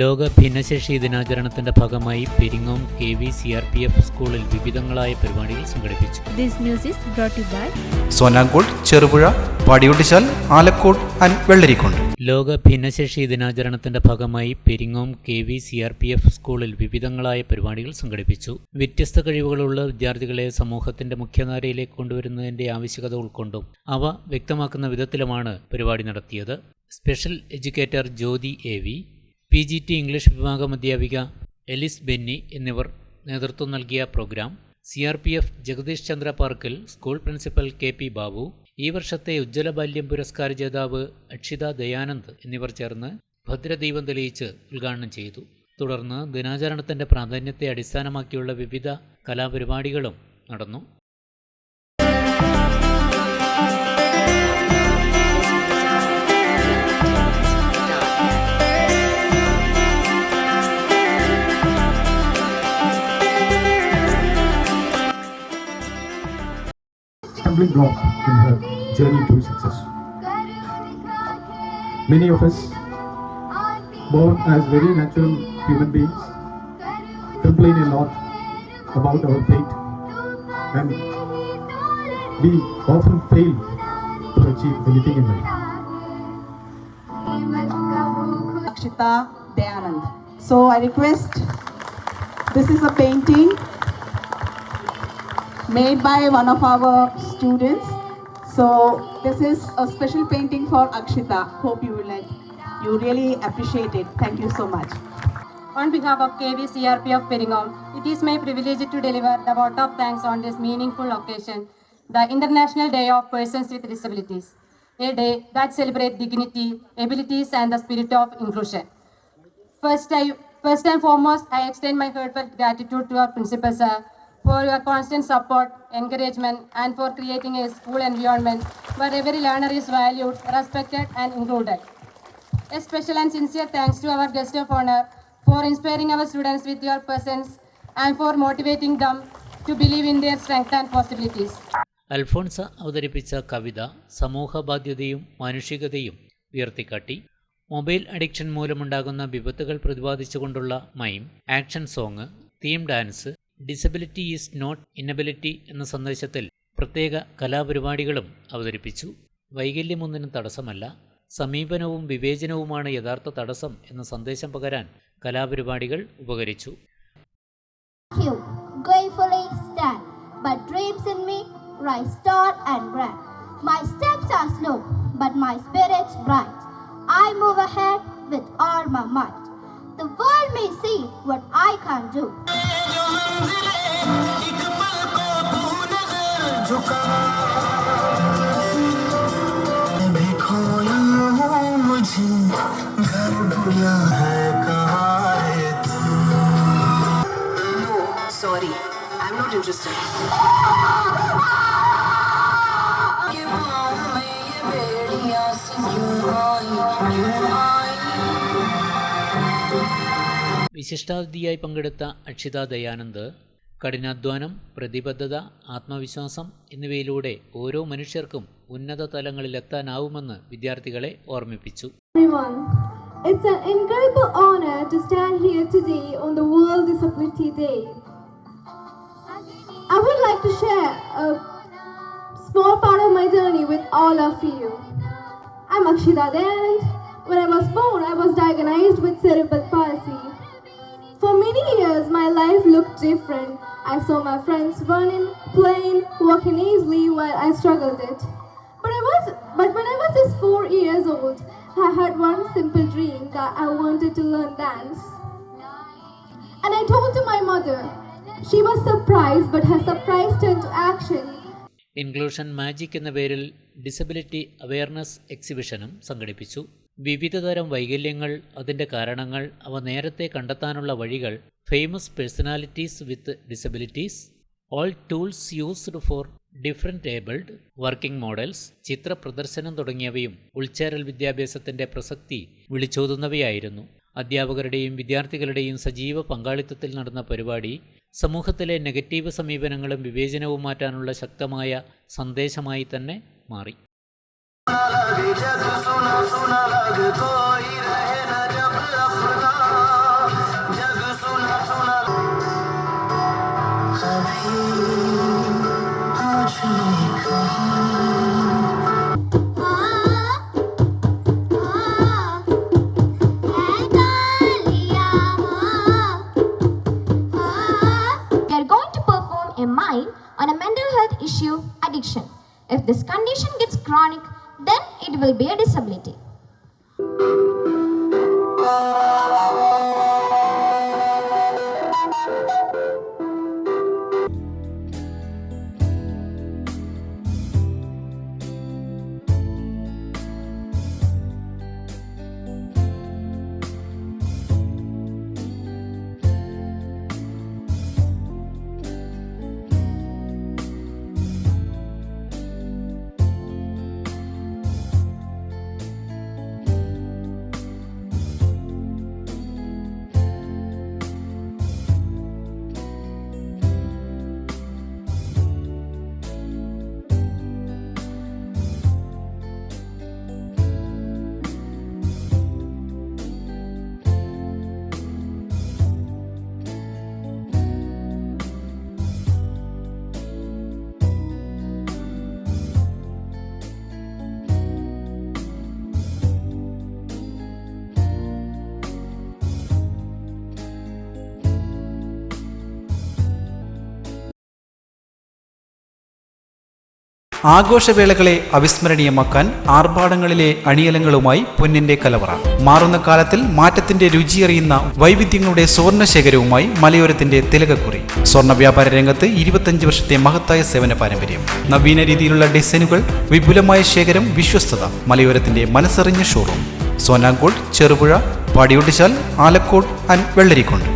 ലോക ഭിന്നശേഷി ദിനാചരണത്തിന്റെ ഭാഗമായി പെരിങ്ങോം KV-CRPF സ്കൂളിൽ വിവിധങ്ങളായ പരിപാടികൾ സംഘടിപ്പിച്ചു. This news is brought you by Sonankode, Cherupuzha, Padiyottichal, Alakode and Vellarikundu. ലോക ഭിന്നശേഷി ദിനാചരണത്തിന്റെ ഭാഗമായി പെരിങ്ങോം KV-CRPF സ്കൂളിൽ വിവിധങ്ങളായ പരിപാടികൾ സംഘടിപ്പിച്ചു. വ്യത്യസ്ത കഴിവുകളുള്ള വിദ്യാർത്ഥികളെ സമൂഹത്തിന്റെ മുഖ്യധാരയിലേക്ക് കൊണ്ടുവരുന്നതിന്റെ ആവശ്യകത ഉൾക്കൊണ്ടും അവ വ്യക്തമാക്കുന്ന വിധത്തിലുമാണ് പരിപാടി നടത്തിയത്. Special educator Jyothi AV, PGT English വിഭാഗം അധ്യാപിക എലിസ് ബെന്നി എന്നിവർ നേതൃത്വം നൽകിയ പ്രോഗ്രാം CRPF ജഗദീഷ് ചന്ദ്ര പാർക്കിൽ സ്കൂൾ പ്രിൻസിപ്പൽ KP ബാബു, ഈ വർഷത്തെ ഉജ്ജ്വല ബാല്യം പുരസ്കാര ജേതാവ് അക്ഷിത ദയാനന്ദ് എന്നിവർ ചേർന്ന് ഭദ്രദീപം തെളിയിച്ച് ഉദ്ഘാടനം ചെയ്തു. തുടർന്ന് ദിനാചരണത്തിന്റെ പ്രാധാന്യത്തെ അടിസ്ഥാനമാക്കിയുള്ള വിവിധ കലാപരിപാടികളും നടന്നു. Stumbling block in her journey to success. Many of us, born as very natural human beings, complain a lot about our fate, and we often fail to achieve anything in life. Akshita Dayanand. So I request, this is a painting made by one of our students. So this is a special painting for Akshita. Hope you will like. You really appreciate it. Thank you so much. On behalf of KV-CRPF Peringam, it is my privilege to deliver the vote of thanks on this meaningful occasion, the International Day of Persons with Disabilities, a day that celebrates dignity, abilities and the spirit of inclusion. First and foremost, I extend my heartfelt gratitude to our principal sir for your constant support, encouragement and for creating a school environment where every learner is valued, respected and included. A special and sincere thanks to our guest of honor for inspiring our students with your presence and for motivating them to believe in their strength and possibilities. Alphonsa അവതരിപ്പിച്ച കവിത സമൂഹബാധ്യതയും മാനുഷികതയും ഉയർത്തിക്കാട്ടി. Mobile addiction മൂലമുണ്ടാകുന്ന വിപത്തുകൾ പ്രതിപാദിച്ചുകൊണ്ടുള്ള mime, action song, theme dance, disability is not inability എന്ന സന്ദേശത്തിൽ പ്രത്യേക കലാപരിപാടികളും അവതരിപ്പിച്ചു. വൈകല്യമൊന്നിനും തടസ്സമല്ല, സമീപനവും വിവേചനവുമാണ് യഥാർത്ഥ തടസ്സം എന്ന സന്ദേശം പകരാൻ കലാപരിപാടികൾ ഉപകരിച്ചു. The world may see what I can't do. Sorry, I'm not interested. വിശിഷ്ടാതിഥിയായി പങ്കെടുത്ത അക്ഷിത ദയാനന്ദ് കഠിനാധ്വാനം, പ്രതിബദ്ധത, ആത്മവിശ്വാസം എന്നിവയിലൂടെ ഓരോ മനുഷ്യർക്കും ഉന്നത തലങ്ങളിലെത്താനാവുമെന്ന് വിദ്യാർത്ഥികളെ ഓർമ്മിപ്പിച്ചു. It's an incredible honor to stand here today on the World Disability Day. I would like to share a small part of my journey with all of you. I'm Akshita Dayanand. When I was born, I was diagnosed with cerebral palsy. For many years, my life looked different. I saw my friends running, playing, walking easily while I struggled it. But when I was just 4 years old, I had one simple dream that I wanted to learn dance. And I told to my mother. She was surprised, but her surprise turned to action. Inclusion magic എന്ന പേരിൽ disability awareness എക്സിബിഷനും സംഘടിപ്പിച്ചു. വിവിധതരം വൈകല്യങ്ങൾ, അതിൻ്റെ കാരണങ്ങൾ, അവ നേരത്തെ കണ്ടെത്താനുള്ള വഴികൾ, famous personalities with disabilities, all tools used for different abled, working models, ചിത്ര പ്രദർശനം തുടങ്ങിയവയും ഉൾച്ചേരൽ വിദ്യാഭ്യാസത്തിൻ്റെ പ്രസക്തി വിളിച്ചോതുന്നവയായിരുന്നു. അധ്യാപകരുടെയും വിദ്യാർത്ഥികളുടെയും സജീവ പങ്കാളിത്തത്തിൽ നടന്ന പരിപാടി സമൂഹത്തിലെ നെഗറ്റീവ് സമീപനങ്ങളും വിവേചനവും മാറ്റാനുള്ള ശക്തമായ സന്ദേശമായി തന്നെ മാറി. सुना लग कोई रहे न जब अपना then it will be a disability. ആഘോഷവേളകളെ അവിസ്മരണീയമാക്കാൻ ആർഭാടങ്ങളിലെ അണിയലങ്ങളുമായി പൊന്നിന്റെ കലവറ. മാറുന്ന കാലത്തിൽ മാറ്റത്തിന്റെ രുചിയറിയുന്ന വൈവിധ്യങ്ങളുടെ സ്വർണ്ണശേഖരവുമായി മലയോരത്തിന്റെ തിലകക്കുറി. സ്വർണ്ണ വ്യാപാര രംഗത്ത് 25 വർഷത്തെ മഹത്തായ സേവന പാരമ്പര്യം. നവീന രീതിയിലുള്ള ഡിസൈനുകൾ, വിപുലമായ ശേഖരം, വിശ്വസ്തത. മലയോരത്തിന്റെ മനസ്സറിഞ്ഞ ഷോറൂം. സോനാങ്കോട്, ചെറുപുഴ, പാടിയൊട്ടിച്ചാൽ, ആലക്കോട് ആൻഡ് വെള്ളരിക്കുണ്ട്.